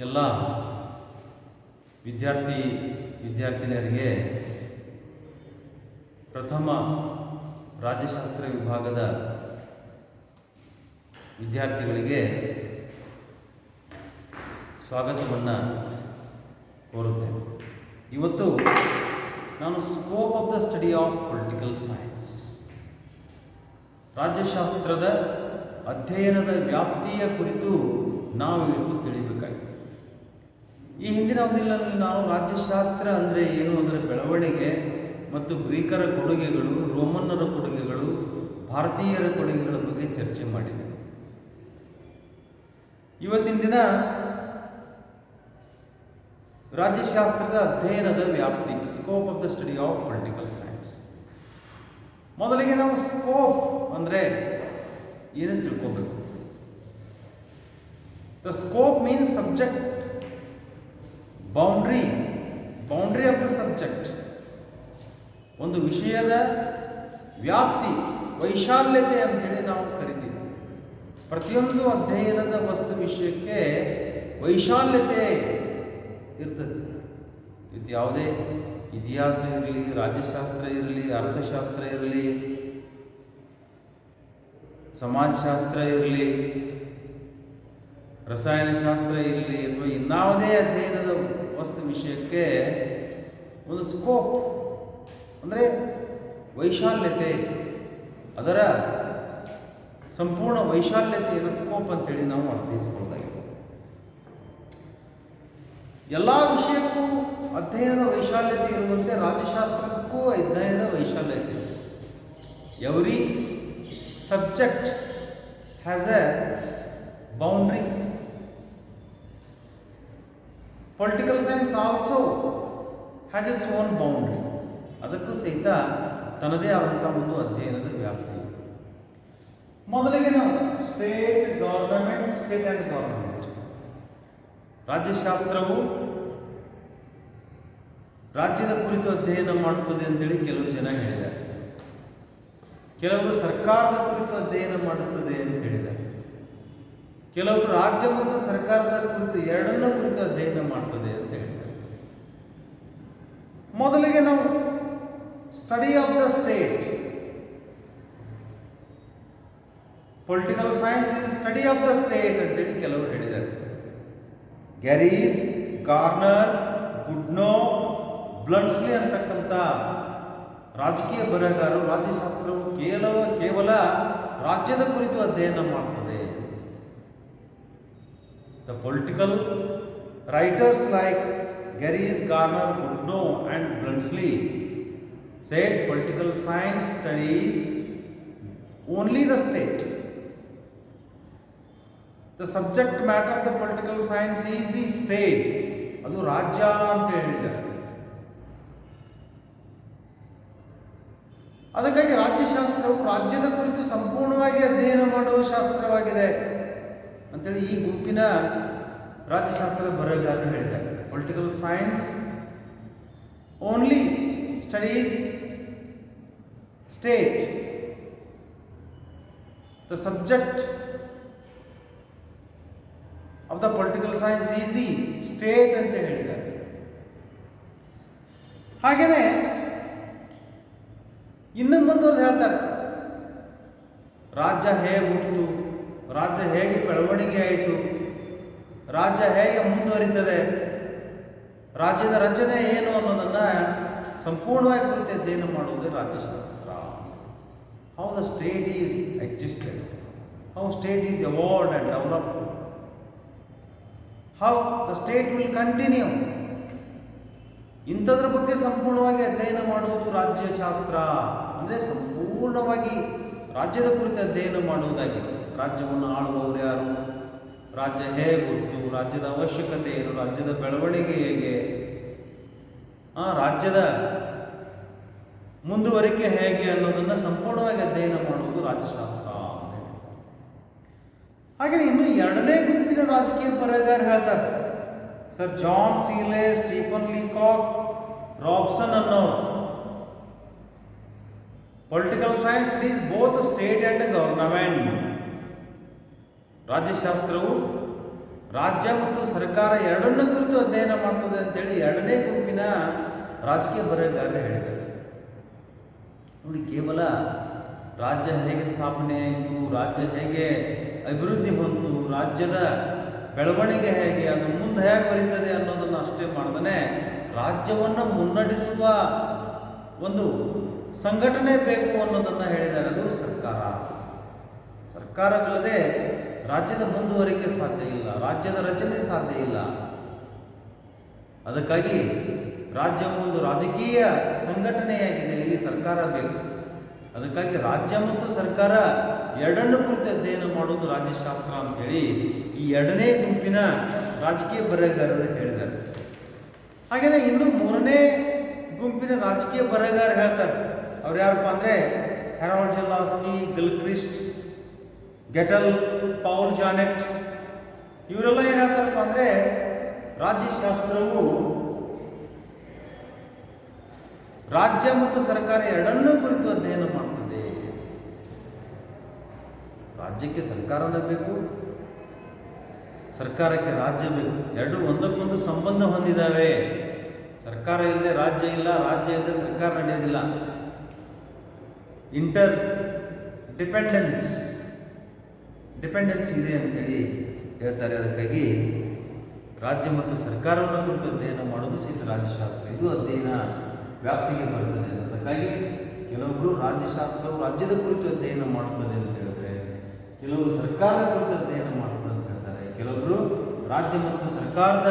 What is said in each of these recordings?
ಎಲ್ಲ ವಿದ್ಯಾರ್ಥಿನಿಯರಿಗೆ ಪ್ರಥಮ ರಾಜ್ಯಶಾಸ್ತ್ರ ವಿಭಾಗದ ವಿದ್ಯಾರ್ಥಿಗಳಿಗೆ ಸ್ವಾಗತವನ್ನು ಕೋರುತ್ತೇನೆ. ಇವತ್ತು ನಾನು scope of the study of political science, ರಾಜ್ಯಶಾಸ್ತ್ರದ ಅಧ್ಯಯನದ ವ್ಯಾಪ್ತಿಯ ಕುರಿತು ನಾವು ಇವತ್ತು ತಿಳಿಯಬೇಕಾಗಿದೆ. ಈ ಹಿಂದಿನ ಅವಧಿಯಲ್ಲಿ ನಾವು ರಾಜ್ಯಶಾಸ್ತ್ರ ಅಂದರೆ ಏನು, ಅಂದರೆ ಬೆಳವಣಿಗೆ ಮತ್ತು ಗ್ರೀಕರ ಕೊಡುಗೆಗಳು, ರೋಮನ್ನರ ಕೊಡುಗೆಗಳು, ಭಾರತೀಯರ ಕೊಡುಗೆಗಳ ಬಗ್ಗೆ ಚರ್ಚೆ ಮಾಡಿದ್ದೇವೆ. ಇವತ್ತಿನ ದಿನ ರಾಜ್ಯಶಾಸ್ತ್ರದ ಅಧ್ಯಯನದ ವ್ಯಾಪ್ತಿ, scope of the study of political science. ಮೊದಲಿಗೆ ನಾವು ಸ್ಕೋಪ್ ಅಂದರೆ ಏನು ತಿಳ್ಕೋಬೇಕು. The scope means subject, boundary of the subject. ಒಂದು ವಿಷಯದ ವ್ಯಾಪ್ತಿ, ವೈಶಾಲ್ಯತೆ ಅಂತೇಳಿ ನಾವು ಕರಿತೀವಿ. ಪ್ರತಿಯೊಂದು ಅಧ್ಯಯನದ ವಸ್ತು ವಿಷಯಕ್ಕೆ ವೈಶಾಲ್ಯತೆ ಇರ್ತದೆ. ಇದು ಯಾವುದೇ ಇತಿಹಾಸ ಇರಲಿ, ರಾಜ್ಯಶಾಸ್ತ್ರ ಇರಲಿ, ಅರ್ಥಶಾಸ್ತ್ರ ಇರಲಿ, ಸಮಾಜಶಾಸ್ತ್ರ ಇರಲಿ, ರಸಾಯನಶಾಸ್ತ್ರ ಇರಲಿ, ಅಥವಾ ಇನ್ನಾವುದೇ ಅಧ್ಯಯನದ ವಸ್ತು ವಿಷಯಕ್ಕೆ ಒಂದು ಸ್ಕೋಪ್ ಅಂದರೆ ವೈಶಾಲ್ಯತೆ, ಅದರ ಸಂಪೂರ್ಣ ವೈಶಾಲ್ಯತೆಯನ್ನು ಸ್ಕೋಪ್ ಅಂತೇಳಿ ನಾವು ಅರ್ಥೈಸ್ಕೊಳ್ಳೋದಾಗಿದೆ. ಎಲ್ಲ ವಿಷಯಕ್ಕೂ ಅಧ್ಯಯನದ ವೈಶಾಲ್ಯತೆ ಇರುವಂತೆ ರಾಜ್ಯಶಾಸ್ತ್ರಕ್ಕೂ ಅಧ್ಯಯನದ ವೈಶಾಲ್ಯತೆ ಇದೆ. Every subject has A boundary. Political science also has its own boundary. ಅದಕ್ಕೂ ಸಹಿತ ತನ್ನದೇ ಆದಂಥ ಒಂದು ಅಧ್ಯಯನದ ವ್ಯಾಪ್ತಿ. ಮೊದಲಿಗೆ ನಾವು ಸ್ಟೇಟ್ ಆ್ಯಂಡ್ ಗವರ್ನಮೆಂಟ್. ರಾಜ್ಯಶಾಸ್ತ್ರವು ರಾಜ್ಯದ ಕುರಿತು ಅಧ್ಯಯನ ಮಾಡುತ್ತದೆ ಅಂತೇಳಿ ಕೆಲವು ಜನ ಹೇಳಿದ್ದಾರೆ. ಕೆಲವರು ಸರ್ಕಾರದ ಕುರಿತು ಅಧ್ಯಯನ ಮಾಡುತ್ತದೆ ಅಂತ ಹೇಳಿದ್ದಾರೆ. ಕೆಲವರು ರಾಜ್ಯ ಮತ್ತು ಸರ್ಕಾರದ ಕುರಿತು ಎರಡನ್ನ ಕುರಿತು ಅಧ್ಯಯನ ಮಾಡುತ್ತದೆ ಅಂತ ಹೇಳಿದ್ದಾರೆ. ಮೊದಲಿಗೆ ನಾವು study of the state. Political science is study of the state ಅಂತೇಳಿ ಕೆಲವರು ಹೇಳಿದ್ದಾರೆ. ಗ್ಯಾರೀಸ್, ಗಾರ್ನರ್, ಗುಡ್ನೋ, ಬ್ಲಂಟ್ಸ್ಲಿ ಅಂತಕ್ಕಂಥ ರಾಜಕೀಯ ಬರಹಗಾರರು ರಾಜ್ಯಶಾಸ್ತ್ರವು ಕೇವಲ ರಾಜ್ಯದ ಕುರಿತು ಅಧ್ಯಯನ ಮಾಡ್ತದೆ. The political writers like Garris, Garner, Goodnow and Bluntschli said political science studies only the state. The subject matter of the political science is the state. ಅದು ರಾಜ್ಯ ಅಂತ ಹೇಳಿದ್ದಾರೆ. ಅದಕ್ಕಾಗಿ ರಾಜ್ಯಶಾಸ್ತ್ರವು ರಾಜ್ಯದ ಕುರಿತು ಸಂಪೂರ್ಣವಾಗಿ ಅಧ್ಯಯನ ಮಾಡುವ ಶಾಸ್ತ್ರವಾಗಿದೆ ಅಂತೇಳಿ ಈ ಗುಂಪಿನ ರಾಜ್ಯಶಾಸ್ತ್ರದ ಬರಹಗಾರರು ಹೇಳಿದ್ದಾರೆ. Political science only studies state. The subject of the political science is the state ಅಂತ ಹೇಳಿದ್ದಾರೆ. ಹಾಗೆಯೇ ಇನ್ನು ಮುಂದುವರೆದು ಹೇಳ್ತಾರೆ, ರಾಜ್ಯ ಹೇಗೆ ಹುಟ್ಟಿತು, ರಾಜ್ಯ ಹೇಗೆ ಬೆಳವಣಿಗೆ ಆಯಿತು, ರಾಜ್ಯ ಹೇಗೆ ಮುಂದುವರಿತದೆ, ರಾಜ್ಯದ ರಚನೆ ಏನು ಅನ್ನೋದನ್ನು ಸಂಪೂರ್ಣವಾಗಿ ಕುರಿತು ಅಧ್ಯಯನ ಮಾಡುವುದೇ ರಾಜ್ಯಶಾಸ್ತ್ರ. How the state is existed, how state is evolved and developed, how the state will continue. ಇಂಥದ್ರ ಬಗ್ಗೆ ಸಂಪೂರ್ಣವಾಗಿ ಅಧ್ಯಯನ ಮಾಡುವುದು ರಾಜ್ಯಶಾಸ್ತ್ರ. ಅಂದರೆ ಸಂಪೂರ್ಣವಾಗಿ ರಾಜ್ಯದ ಕುರಿತು ಅಧ್ಯಯನ ಮಾಡುವುದಾಗಿದೆ. ರಾಜ್ಯವನ್ನು ಆಳುವವರು ಯಾರು, ರಾಜ್ಯ ಹೇಗೆ ಹುಟ್ಟಿತು, ರಾಜ್ಯದ ಅವಶ್ಯಕತೆ ಏನು, ರಾಜ್ಯದ ಬೆಳವಣಿಗೆ ಹೇಗೆ, ರಾಜ್ಯದ ಮುಂದುವರಿಕೆ ಹೇಗೆ ಅನ್ನೋದನ್ನು ಸಂಪೂರ್ಣವಾಗಿ ಅಧ್ಯಯನ ಮಾಡುವುದು ರಾಜ್ಯಶಾಸ್ತ್ರ. ಹಾಗೆ ಇನ್ನು ಎರಡನೇ ಗುಂಪಿನ ರಾಜಕೀಯ ಬರಹಗಾರ ಹೇಳ್ತಾರೆ, sir John Seeley, Stephen Leacock, Robson ಅನ್ನೋರು. Political science studies both state and government. ರಾಜ್ಯಶಾಸ್ತ್ರವು ರಾಜ್ಯ ಮತ್ತು ಸರ್ಕಾರ ಎರಡನ್ನೂ ಕುರಿತು ಅಧ್ಯಯನ ಮಾಡ್ತದೆ ಅಂತೇಳಿ ಎರಡನೇ ಗುಂಪಿನ ರಾಜಕೀಯ ಬರಹಗಾರರು ಹೇಳಿದ್ದಾರೆ. ನೋಡಿ, ಕೇವಲ ರಾಜ್ಯ ಹೇಗೆ ಸ್ಥಾಪನೆ ಆಯಿತು, ರಾಜ್ಯ ಹೇಗೆ ಅಭಿವೃದ್ಧಿ ಹೊಂದಿತು, ರಾಜ್ಯದ ಬೆಳವಣಿಗೆ ಹೇಗೆ, ಅದು ಮುಂದೆ ಹೇಗೆ ಬರೀತದೆ ಅನ್ನೋದನ್ನು ಅಷ್ಟೇ ಮಾಡ್ದೇ ರಾಜ್ಯವನ್ನು ಮುನ್ನಡೆಸುವ ಒಂದು ಸಂಘಟನೆ ಬೇಕು ಅನ್ನೋದನ್ನು ಹೇಳಿದ್ದಾರೆ. ಅದು ಸರ್ಕಾರವಿಲ್ಲದೆ ರಾಜ್ಯದ ಮುಂದುವರಿಕೆ ಸಾಧ್ಯ ಇಲ್ಲ, ರಾಜ್ಯದ ರಚನೆ ಸಾಧ್ಯ ಇಲ್ಲ. ಅದಕ್ಕಾಗಿ ರಾಜ್ಯವು ಒಂದು ರಾಜಕೀಯ ಸಂಘಟನೆಯಾಗಿದೆ, ಇಲ್ಲಿ ಸರ್ಕಾರ ಬೇಕು. ಅದಕ್ಕಾಗಿ ರಾಜ್ಯ ಮತ್ತು ಸರ್ಕಾರ ಎರಡನ್ನು ಕುರಿತು ಅಧ್ಯಯನ ಮಾಡೋದು ರಾಜ್ಯಶಾಸ್ತ್ರ ಅಂತೇಳಿ ಈ ಎರಡನೇ ಗುಂಪಿನ ರಾಜಕೀಯ ಬರಹಗಾರರು ಹೇಳಿದ್ದಾರೆ. ಹಾಗೆಯೇ ಇನ್ನು ಮೂರನೇ ಗುಂಪಿನ ರಾಜಕೀಯ ಬರಹಗಾರ ಹೇಳ್ತಾರೆ. ಅವ್ರು ಯಾರಪ್ಪ ಅಂದರೆ ಹೆರಾಲ್ಡ್ ಜೆಲಾಸ್ಕಿ, ಗಿಲ್ಕ್ರಿಸ್ಟ್, ಗೆಟಲ್, ಪೌಲ್ ಜಾನೆಟ್, ಇವರೆಲ್ಲ ಏನು ಹೇಳ್ತಾರಪ್ಪ ಅಂದರೆ ರಾಜ್ಯಶಾಸ್ತ್ರವು ರಾಜ್ಯ ಮತ್ತು ಸರ್ಕಾರ ಎರಡನ್ನೂ ಕುರಿತು ಅಧ್ಯಯನ ಮಾಡ್ತದೆ. ರಾಜ್ಯಕ್ಕೆ ಸರ್ಕಾರನೇ ಬೇಕು, ಸರ್ಕಾರಕ್ಕೆ ರಾಜ್ಯ ಬೇಕು. ಎರಡು ಒಂದಕ್ಕೊಂದು ಸಂಬಂಧ ಹೊಂದಿದ್ದಾವೆ. ಸರ್ಕಾರ ಇಲ್ಲದೆ ರಾಜ್ಯ ಇಲ್ಲ, ರಾಜ್ಯ ಇಲ್ಲದೆ ಸರ್ಕಾರ ನಡೆಯೋದಿಲ್ಲ. ಇಂಟರ್ ಡಿಪೆಂಡೆನ್ಸ್ ಇದೆ ಅಂತೇಳಿ ಹೇಳ್ತಾರೆ. ಅದಕ್ಕಾಗಿ ರಾಜ್ಯ ಮತ್ತು ಸರ್ಕಾರವನ್ನು ಕುರಿತು ಅಧ್ಯಯನ ಮಾಡೋದು ಸಹಿತ ರಾಜ್ಯಶಾಸ್ತ್ರ, ಇದು ಅಧ್ಯಯನ ವ್ಯಾಪ್ತಿಗೆ ಬರ್ತದೆ. ಅದಕ್ಕಾಗಿ ಕೆಲವೊಬ್ಬರು ರಾಜ್ಯಶಾಸ್ತ್ರವು ರಾಜ್ಯದ ಕುರಿತು ಅಧ್ಯಯನ ಮಾಡುತ್ತದೆ ಅಂತ ಹೇಳಿದ್ರೆ, ಕೆಲವರು ಸರ್ಕಾರದ ಕುರಿತು ಅಧ್ಯಯನ ಮಾಡ್ತದೆ ಅಂತ ಹೇಳ್ತಾರೆ, ಕೆಲವೊಬ್ಬರು ರಾಜ್ಯ ಮತ್ತು ಸರ್ಕಾರದ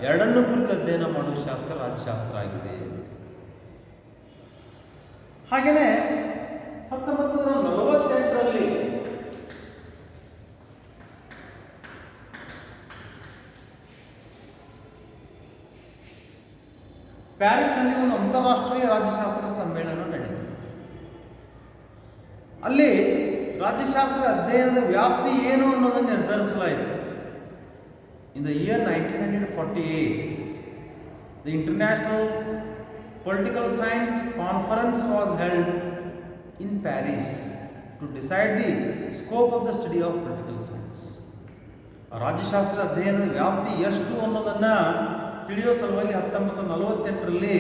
ಎರಡನ್ನೂ ಕುರಿತು ಅಧ್ಯಯನ ಮಾಡುವ ಶಾಸ್ತ್ರ ರಾಜ್ಯಶಾಸ್ತ್ರ ಆಗಿದೆ. ಹಾಗೆಯೇ 1948ರಲ್ಲಿ ಪ್ಯಾರಿಸ್ನಲ್ಲಿ ಒಂದು ಅಂತಾರಾಷ್ಟ್ರೀಯ ರಾಜ್ಯಶಾಸ್ತ್ರ ಸಮ್ಮೇಳನ ನಡೆಯಿತು. ಅಲ್ಲಿ ರಾಜ್ಯಶಾಸ್ತ್ರ ಅಧ್ಯಯನದ ವ್ಯಾಪ್ತಿ ಏನು ಅನ್ನೋದನ್ನು ನಿರ್ಧರಿಸಲಾಯಿತು. In the year 1948, the International Political Science Conference was held in Paris to decide the scope of the study of political science. ರಾಜ್ಯಶಾಸ್ತ್ರ ಅಧ್ಯಯನದ ವ್ಯಾಪ್ತಿ ಎಷ್ಟು ಅನ್ನೋದನ್ನು ತಿಳಿಯೋ ಸಲುವಾಗಿ 1948ರಲ್ಲಿ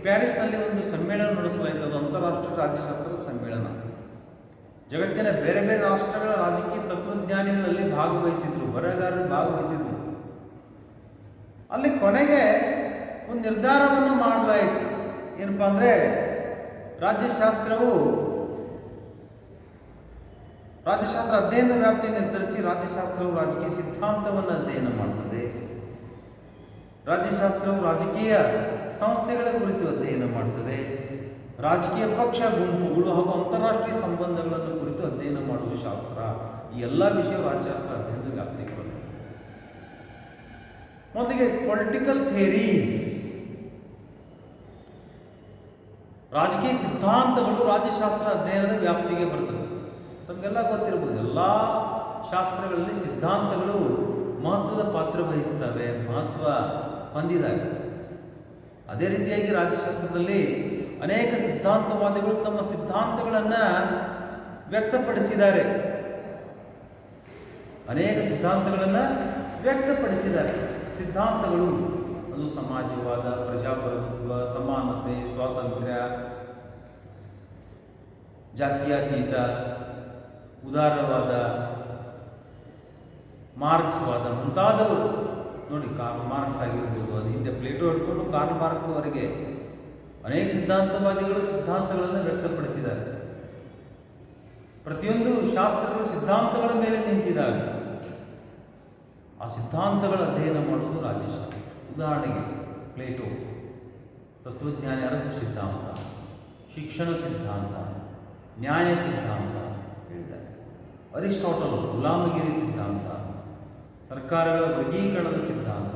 ಪ್ಯಾರಿಸ್ನಲ್ಲಿ ಒಂದು ಸಮ್ಮೇಳನ ನಡೆಸಲಾಯಿತು. ಅದು ಅಂತಾರಾಷ್ಟ್ರೀಯ ರಾಜ್ಯಶಾಸ್ತ್ರದ ಸಮ್ಮೇಳನ. ಜಗತ್ತಿನ ಬೇರೆ ಬೇರೆ ರಾಷ್ಟ್ರಗಳ ರಾಜಕೀಯ ತತ್ವಜ್ಞಾನಿಗಳಲ್ಲಿ ಭಾಗವಹಿಸಿದ್ರು, ಬರಹಗಾರರು ಭಾಗವಹಿಸಿದ್ರು. ಅಲ್ಲಿ ಕೊನೆಗೆ ಒಂದು ನಿರ್ಧಾರವನ್ನು ಮಾಡಲಾಯಿತು. ಏನಪ್ಪ ಅಂದರೆ ರಾಜ್ಯಶಾಸ್ತ್ರ ಅಧ್ಯಯನದ ವ್ಯಾಪ್ತಿ ನಿರ್ಧರಿಸಿ ರಾಜ್ಯಶಾಸ್ತ್ರವು ರಾಜಕೀಯ ಸಿದ್ಧಾಂತವನ್ನು ಅಧ್ಯಯನ ಮಾಡ್ತದೆ. ರಾಜ್ಯಶಾಸ್ತ್ರವು ರಾಜಕೀಯ ಸಂಸ್ಥೆಗಳ ಕುರಿತು ಅಧ್ಯಯನ ಮಾಡ್ತದೆ. ರಾಜಕೀಯ ಪಕ್ಷ, ಗುಂಪುಗಳು ಹಾಗೂ ಅಂತಾರಾಷ್ಟ್ರೀಯ ಸಂಬಂಧಗಳನ್ನು ಕುರಿತು ಅಧ್ಯಯನ ಮಾಡುವ ಶಾಸ್ತ್ರ. ಈ ಎಲ್ಲ ವಿಷಯ ರಾಜ್ಯಶಾಸ್ತ್ರ ಅಧ್ಯಯನದ ವ್ಯಾಪ್ತಿಗೆ ಬರ್ತದೆ. ಮೊದಲಿಗೆ ಪೊಲಿಟಿಕಲ್ ಥಿಯರೀಸ್, ರಾಜಕೀಯ ಸಿದ್ಧಾಂತಗಳು ರಾಜ್ಯಶಾಸ್ತ್ರ ಅಧ್ಯಯನದ ವ್ಯಾಪ್ತಿಗೆ ಬರ್ತದೆ. ತಮಗೆಲ್ಲ ಗೊತ್ತಿರ್ಬೋದು, ಎಲ್ಲ ಶಾಸ್ತ್ರಗಳಲ್ಲಿ ಸಿದ್ಧಾಂತಗಳು ಮಹತ್ವದ ಪಾತ್ರ ವಹಿಸ್ತವೆ, ಮಹತ್ವ ಹೊಂದಿದ್ದಾವೆ. ಅದೇ ರೀತಿಯಾಗಿ ರಾಜ್ಯಶಾಸ್ತ್ರದಲ್ಲಿ ಅನೇಕ ಸಿದ್ಧಾಂತವಾದಿಗಳು ತಮ್ಮ ಸಿದ್ಧಾಂತಗಳನ್ನು ವ್ಯಕ್ತಪಡಿಸಿದ್ದಾರೆ. ಸಿದ್ಧಾಂತಗಳು ಅದು ಸಮಾಜವಾದ, ಪ್ರಜಾಪ್ರಭುತ್ವ, ಸಮಾನತೆ, ಸ್ವಾತಂತ್ರ್ಯ, ಜಾತ್ಯತೀತ, ಉದಾರವಾದ, ಮಾರ್ಕ್ಸ್ವಾದ ಮುಂತಾದವರು. ನೋಡಿ, ಕಾರ್ಲ್ ಮಾರ್ಕ್ಸ್ ಆಗಿರ್ಬೋದು, ಅದು ಹಿಂದೆ ಪ್ಲೇಟೋ ಹಿಡ್ಕೊಂಡು ಕಾರ್ಲ್ ಮಾರ್ಕ್ಸ್ವರೆಗೆ ಅನೇಕ ಸಿದ್ಧಾಂತವಾದಿಗಳು ಸಿದ್ಧಾಂತಗಳನ್ನು ವ್ಯಕ್ತಪಡಿಸಿದ್ದಾರೆ. ಪ್ರತಿಯೊಂದು ಶಾಸ್ತ್ರಗಳು ಸಿದ್ಧಾಂತಗಳ ಮೇಲೆ ನಿಂತಿದ್ದಾವೆ. ಆ ಸಿದ್ಧಾಂತಗಳ ಅಧ್ಯಯನ ಮಾಡುವುದು ರಾಜ್ಯಶಾಸ್ತ್ರ. ಉದಾಹರಣೆಗೆ ಪ್ಲೇಟೋ ತತ್ವಜ್ಞಾನಿ ಅರಸು ಸಿದ್ಧಾಂತ, ಶಿಕ್ಷಣ ಸಿದ್ಧಾಂತ, ನ್ಯಾಯ ಸಿದ್ಧಾಂತ ಹೇಳಿದ್ದಾರೆ. ಅರಿಸ್ಟಾಟಲ್ ಗುಲಾಮಗಿರಿ ಸಿದ್ಧಾಂತ, ಸರ್ಕಾರಗಳ ವರ್ಗೀಕರಣದ ಸಿದ್ಧಾಂತ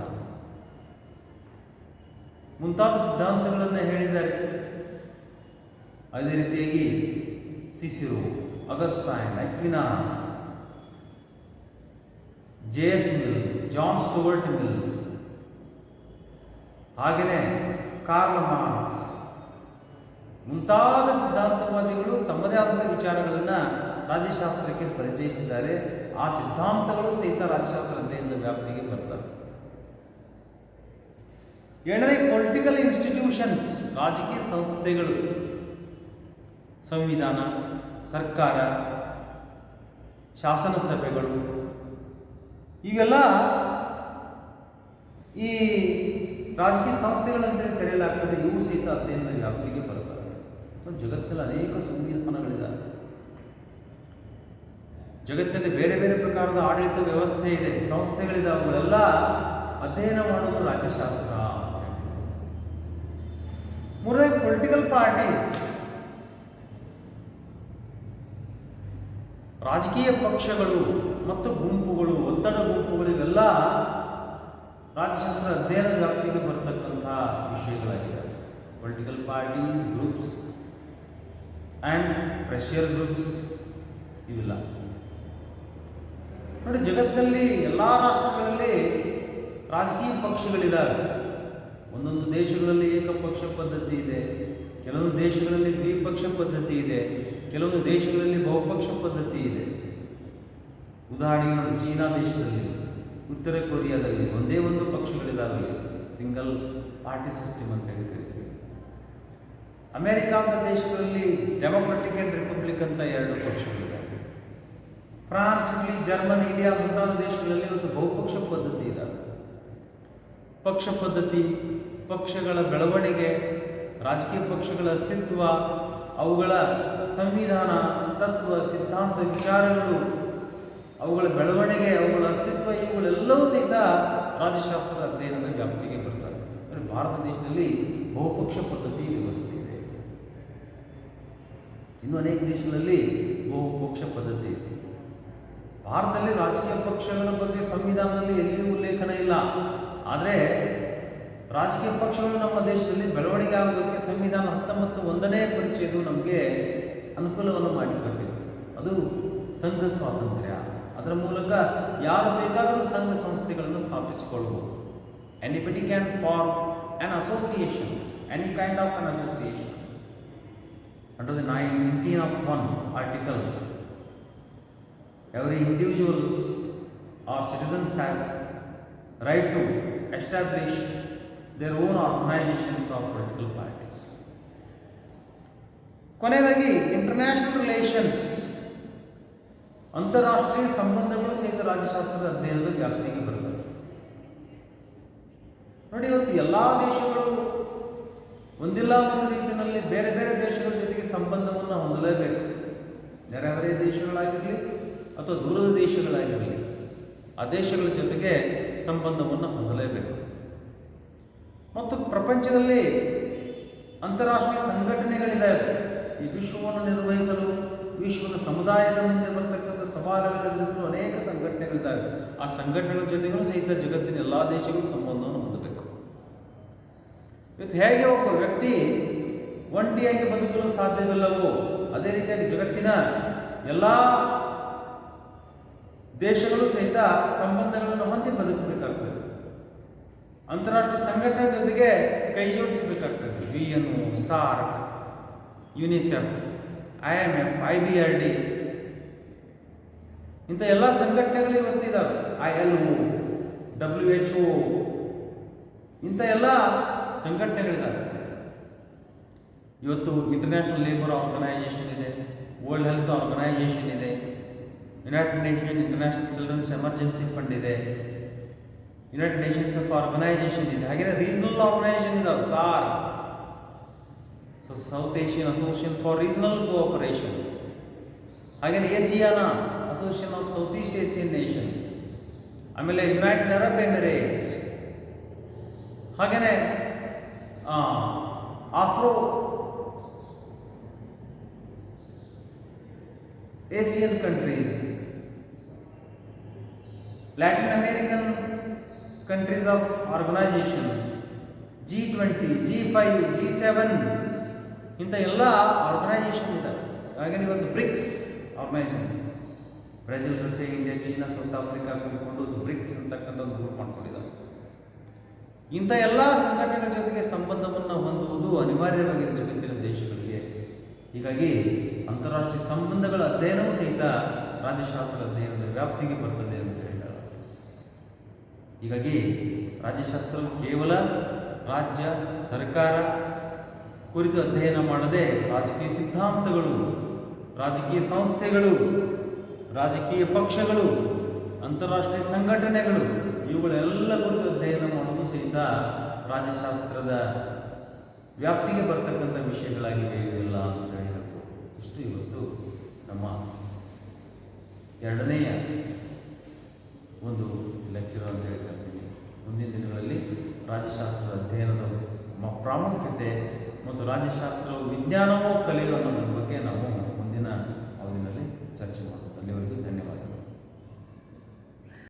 ಮುಂತಾದ ಸಿದ್ಧಾಂತಗಳನ್ನು ಹೇಳಿದ್ದಾರೆ. ಅದೇ ರೀತಿಯಾಗಿ Cicero, Augustine, ಅಕ್ವಿನಾಸ್, ಜೆ.ಎಸ್. Mill, John Stuart mill, ಹಾಗೆಯೇ ಕಾರ್ಲ್ ಮಾರ್ಕ್ಸ್ ಮುಂತಾದ ಸಿದ್ಧಾಂತವಾದಿಗಳು ತಮ್ಮದೇ ಆದ ವಿಚಾರಗಳನ್ನು ರಾಜ್ಯಶಾಸ್ತ್ರಕ್ಕೆ ಪರಿಚಯಿಸಿದ್ದಾರೆ. ಆ ಸಿದ್ಧಾಂತಗಳು ಸಹಿತ ರಾಜ್ಯಶಾಸ್ತ್ರ ಅಧ್ಯಯನದ ವ್ಯಾಪ್ತಿಗೆ ಬರ್ತವೆ. ಎರಡನೇ, ಪೊಲಿಟಿಕಲ್ ಇನ್ಸ್ಟಿಟ್ಯೂಷನ್ಸ್, ರಾಜಕೀಯ ಸಂಸ್ಥೆಗಳು, ಸಂವಿಧಾನ, ಸರ್ಕಾರ, ಶಾಸನ ಸಭೆಗಳು, ಇವೆಲ್ಲ ಈ ರಾಜಕೀಯ ಸಂಸ್ಥೆಗಳಂತೇಳಿ ಕರೆಯಲಾಗ್ತದೆ. ಇವು ಸಹಿತ ಅಧ್ಯಯನದ ವ್ಯಾಪ್ತಿಗೆ ಬರ್ತವೆ. ಜಗತ್ತಲ್ಲಿ ಅನೇಕ ಸಂವಿಧಾನಗಳಿದ್ದಾವೆ. ಜಗತ್ತಲ್ಲಿ ಬೇರೆ ಬೇರೆ ಪ್ರಕಾರದ ಆಡಳಿತ ವ್ಯವಸ್ಥೆ ಇದೆ, ಸಂಸ್ಥೆಗಳಿದೆ. ಅವುಗಳೆಲ್ಲ ಅಧ್ಯಯನ ಮಾಡೋದು ರಾಜ್ಯಶಾಸ್ತ್ರ. ಮೂರನೇ, ಪೊಲಿಟಿಕಲ್ ಪಾರ್ಟೀಸ್, ರಾಜಕೀಯ ಪಕ್ಷಗಳು ಮತ್ತು ಗುಂಪುಗಳು, ಒತ್ತಡ ಗುಂಪುಗಳು, ಇವೆಲ್ಲ ರಾಜ್ಯಶಾಸ್ತ್ರ ಅಧ್ಯಯನದ ವ್ಯಾಪ್ತಿಗೆ ಬರ್ತಕ್ಕಂತಹ ವಿಷಯಗಳಾಗಿವೆ. Political parties, groups and pressure groups, ಇವೆಲ್ಲ ನೋಡಿ. ಜಗತ್ತಿನಲ್ಲಿ ಎಲ್ಲ ರಾಷ್ಟ್ರಗಳಲ್ಲಿ ರಾಜಕೀಯ ಪಕ್ಷಗಳಿದ್ದಾವೆ. ಒಂದೊಂದು ದೇಶಗಳಲ್ಲಿ ಏಕಪಕ್ಷ ಪದ್ಧತಿ ಇದೆ, ಕೆಲವೊಂದು ದೇಶಗಳಲ್ಲಿ ದ್ವಿಪಕ್ಷ ಪದ್ಧತಿ ಇದೆ, ಕೆಲವೊಂದು ದೇಶಗಳಲ್ಲಿ ಬಹುಪಕ್ಷ ಪದ್ಧತಿ ಇದೆ. ಉದಾಹರಣೆಗೆ ನೋಡಿ, ಚೀನಾ ದೇಶದಲ್ಲಿ, ಉತ್ತರ ಕೊರಿಯಾದಲ್ಲಿ ಒಂದೇ ಒಂದು ಪಕ್ಷಗಳಿದಾವೆ, ಸಿಂಗಲ್ ಪಾರ್ಟಿ ಸಿಸ್ಟಮ್ ಅಂತ ಹೇಳಿ ಕರಿತೀವಿ. ಅಮೆರಿಕಾದ ದೇಶಗಳಲ್ಲಿ ಡೆಮೊಕ್ರೆಟಿಕ್ ಆ್ಯಂಡ್ ರಿಪಬ್ಲಿಕ್ ಅಂತ ಎರಡು ಪಕ್ಷಗಳಿವೆ. ಫ್ರಾನ್ಸ್, ಇಟಲಿ, ಜರ್ಮನ್, ಇಂಡಿಯಾ ಮುಂತಾದ ದೇಶಗಳಲ್ಲಿ ಒಂದು ಬಹುಪಕ್ಷ ಪದ್ಧತಿ ಇದ್ದಾವೆ. ಪಕ್ಷ ಪದ್ಧತಿ, ಪಕ್ಷಗಳ ಬೆಳವಣಿಗೆ, ರಾಜಕೀಯ ಪಕ್ಷಗಳ ಅಸ್ತಿತ್ವ, ಅವುಗಳ ಸಂವಿಧಾನ, ತತ್ವ, ಸಿದ್ಧಾಂತ, ವಿಚಾರಗಳು, ಅವುಗಳ ಬೆಳವಣಿಗೆ, ಅವುಗಳ ಅಸ್ತಿತ್ವ, ಇವುಗಳೆಲ್ಲವೂ ಸಹಿತ ರಾಜ್ಯಶಾಸ್ತ್ರದ ಅಧ್ಯಯನದ ವ್ಯಾಪ್ತಿಗೆ ಬರ್ತವೆ. ಭಾರತ ದೇಶದಲ್ಲಿ ಬಹುಪಕ್ಷ ಪದ್ಧತಿ ವ್ಯವಸ್ಥೆ ಇದೆ. ಇನ್ನು ಅನೇಕ ದೇಶಗಳಲ್ಲಿ ಬಹುಪಕ್ಷ ಪದ್ಧತಿ ಇದೆ. ಭಾರತದಲ್ಲಿ ರಾಜಕೀಯ ಪಕ್ಷಗಳ ಬಗ್ಗೆ ಸಂವಿಧಾನದಲ್ಲಿ ಎಲ್ಲಿಯೂ ಉಲ್ಲೇಖನ ಇಲ್ಲ. ಆದರೆ ರಾಜಕೀಯ ಪಕ್ಷಗಳು ನಮ್ಮ ದೇಶದಲ್ಲಿ ಬೆಳವಣಿಗೆ ಆಗೋದಕ್ಕೆ ಸಂವಿಧಾನ 19(1) ಪರಿಚಯದು ನಮಗೆ ಅನುಕೂಲವನ್ನು ಮಾಡಿಕೊಟ್ಟಿದೆ. ಅದು ಸಂಘ ಸ್ವಾತಂತ್ರ್ಯ. ಅದರ ಮೂಲಕ ಯಾರು ಬೇಕಾದರೂ ಸಂಘ ಸಂಸ್ಥೆಗಳನ್ನು ಸ್ಥಾಪಿಸಿಕೊಳ್ಳಬಹುದು. Anybody can form an association, any kind of an association. Under the 19(1) article, every individuals or citizens has right to establish their own organizations or political parties. ಕೊನೆಯದಾಗಿ ಇಂಟರ್ನ್ಯಾಷನಲ್ ರಿಲೇಷನ್ಸ್, ಅಂತಾರಾಷ್ಟ್ರೀಯ ಸಂಬಂಧಗಳು ಸಹಿತ ರಾಜ್ಯಶಾಸ್ತ್ರದ ಅಧ್ಯಯನದ ವ್ಯಾಪ್ತಿಗೆ ಬರುತ್ತವೆ. ನೋಡಿ, ಇವತ್ತು ಎಲ್ಲ ದೇಶಗಳು ಒಂದಿಲ್ಲ ಒಂದು ರೀತಿಯಲ್ಲಿ ಬೇರೆ ಬೇರೆ ದೇಶಗಳ ಜೊತೆಗೆ ಸಂಬಂಧವನ್ನು ಹೊಂದಲೇಬೇಕು. ನೆರೆಹೊರೆಯ ದೇಶಗಳಾಗಿರಲಿ ಅಥವಾ ದೂರದ ದೇಶಗಳಾಗಿರಲಿ, ಆ ದೇಶಗಳ ಜೊತೆಗೆ ಸಂಬಂಧವನ್ನು ಹೊಂದಲೇಬೇಕು. ಮತ್ತು ಪ್ರಪಂಚದಲ್ಲಿ ಅಂತಾರಾಷ್ಟ್ರೀಯ ಸಂಘಟನೆಗಳಿದ್ದಾವೆ. ಈ ವಿಶ್ವವನ್ನು ನಿರ್ವಹಿಸಲು, ವಿಶ್ವದ ಸಮುದಾಯದ ಮುಂದೆ ಬರ್ತಕ್ಕಂಥ ಸವಾಲುಗಳನ್ನು ಎದುರಿಸಲು ಅನೇಕ ಸಂಘಟನೆಗಳಿದ್ದಾವೆ. ಆ ಸಂಘಟನೆಗಳ ಜೊತೆಗೂ ಸಹಿತ ಜಗತ್ತಿನ ಎಲ್ಲ ದೇಶಗಳು ಸಂಬಂಧವನ್ನು ಹೊಂದಬೇಕು. ಇವತ್ತು ಹೇಗೆ ಒಬ್ಬ ವ್ಯಕ್ತಿ ಒಂಟಿಯಾಗಿ ಬದುಕಲು ಸಾಧ್ಯವಿಲ್ಲವೋ, ಅದೇ ರೀತಿಯಾಗಿ ಜಗತ್ತಿನ ಎಲ್ಲ ದೇಶಗಳು ಸಹಿತ ಸಂಬಂಧಗಳನ್ನು ಹೊಂದಿ ಬದುಕಬೇಕಾಗ್ತದೆ. ಅಂತಾರಾಷ್ಟ್ರೀಯ ಸಂಘಟನೆ ಜೊತೆಗೆ ಕೈ ಜೋಡಿಸಬೇಕಾಗ್ತದೆ. UN, SAARC, UNICEF, IMF, IBRD ಇಂಥ ಎಲ್ಲ ಸಂಘಟನೆಗಳು ಇವತ್ತಿದ್ದಾವೆ. ILO, WHO ಇಂಥ ಎಲ್ಲ ಸಂಘಟನೆಗಳಿದ್ದಾವೆ. ಇವತ್ತು ಇಂಟರ್ನ್ಯಾಷನಲ್ ಲೇಬರ್ ಆರ್ಗನೈಜೇಷನ್ ಇದೆ, ವರ್ಲ್ಡ್ ಹೆಲ್ತ್ ಆರ್ಗನೈಜೇಷನ್ ಇದೆ, United Nation International Children's Emergency Fund ಇದೆ, ಯುನೈಟೆಡ್ ನೇಷನ್ಸ್ ಆಫ್ ಆರ್ಗನೈಜೇಷನ್ ಇದೆ. ಹಾಗೆಯೇ ರೀಜನಲ್ ಆರ್ಗನೈಜೇಷನ್ ಇದಾವೆ, SAARC, South Asian Association for Regional Cooperation, ಹಾಗೆಯೇ ASEAN, Association of South East Asian Nations, ಆಮೇಲೆ United Arab Emirates, ಹಾಗೆಯೇ Afro Asian countries, Latin American countries of organisation, G20, G5, G7 ಇಂಥ ಎಲ್ಲ organisation ಇದೆ. ಹಾಗೆಯೇ ಇವತ್ತು BRICS organisation, Brazil, Russia, India, China, south Africa ಕೂಡಿಕೊಂಡು BRICS ಅಂತಕ್ಕಂಥ ಒಂದು ಗ್ರೂಪ್ ಮಾಡ್ಕೊಂಡಿದ್ದಾರೆ. ಇಂಥ ಎಲ್ಲ ಸಂಘಟನೆಗಳ ಜೊತೆಗೆ ಸಂಬಂಧವನ್ನು ಹೊಂದುವುದು ಅನಿವಾರ್ಯವಾಗಿದೆ ಜಗತ್ತಿನ ದೇಶಗಳಿಗೆ. ಹೀಗಾಗಿ ಅಂತಾರಾಷ್ಟ್ರೀಯ ಸಂಬಂಧಗಳ ಅಧ್ಯಯನವೂ ಸಹಿತ ರಾಜ್ಯಶಾಸ್ತ್ರ ಅಧ್ಯಯನದ ವ್ಯಾಪ್ತಿಗೆ ಬರ್ತದೆ ಅಂತ ಹೇಳಿದಾಗ, ಹೀಗಾಗಿ ರಾಜ್ಯಶಾಸ್ತ್ರವು ಕೇವಲ ರಾಜ್ಯ ಸರ್ಕಾರ ಕುರಿತು ಅಧ್ಯಯನ ಮಾಡದೆ ರಾಜಕೀಯ ಸಿದ್ಧಾಂತಗಳು, ರಾಜಕೀಯ ಸಂಸ್ಥೆಗಳು, ರಾಜಕೀಯ ಪಕ್ಷಗಳು, ಅಂತಾರಾಷ್ಟ್ರೀಯ ಸಂಘಟನೆಗಳು ಇವುಗಳೆಲ್ಲ ಕುರಿತು ಅಧ್ಯಯನ ಮಾಡೋದು ಸಹಿತ ರಾಜ್ಯಶಾಸ್ತ್ರದ ವ್ಯಾಪ್ತಿಗೆ ಬರ್ತಕ್ಕಂಥ ವಿಷಯಗಳಾಗಿವೆ ಇವೆಲ್ಲ ಅಂತ ಹೇಳಿದರು. ಇಷ್ಟು ಇವತ್ತು ನಮ್ಮ ಎರಡನೆಯ ಒಂದು ಲೆಕ್ಚರ್ ಅಂತ ಹೇಳ್ತೀನಿ. ಮುಂದಿನ ದಿನಗಳಲ್ಲಿ ರಾಜ್ಯಶಾಸ್ತ್ರದ ಅಧ್ಯಯನದ ಪ್ರಾಮುಖ್ಯತೆ ಮತ್ತು ರಾಜ್ಯಶಾಸ್ತ್ರವು ವಿಜ್ಞಾನವೋ ಕಲೆಯೋ ಅನ್ನೋದ್ರ ಬಗ್ಗೆ ನಾವು ಮುಂದಿನ ಅವಧಿನಲ್ಲಿ ಚರ್ಚೆ ಮಾಡ್ತೀವಿ.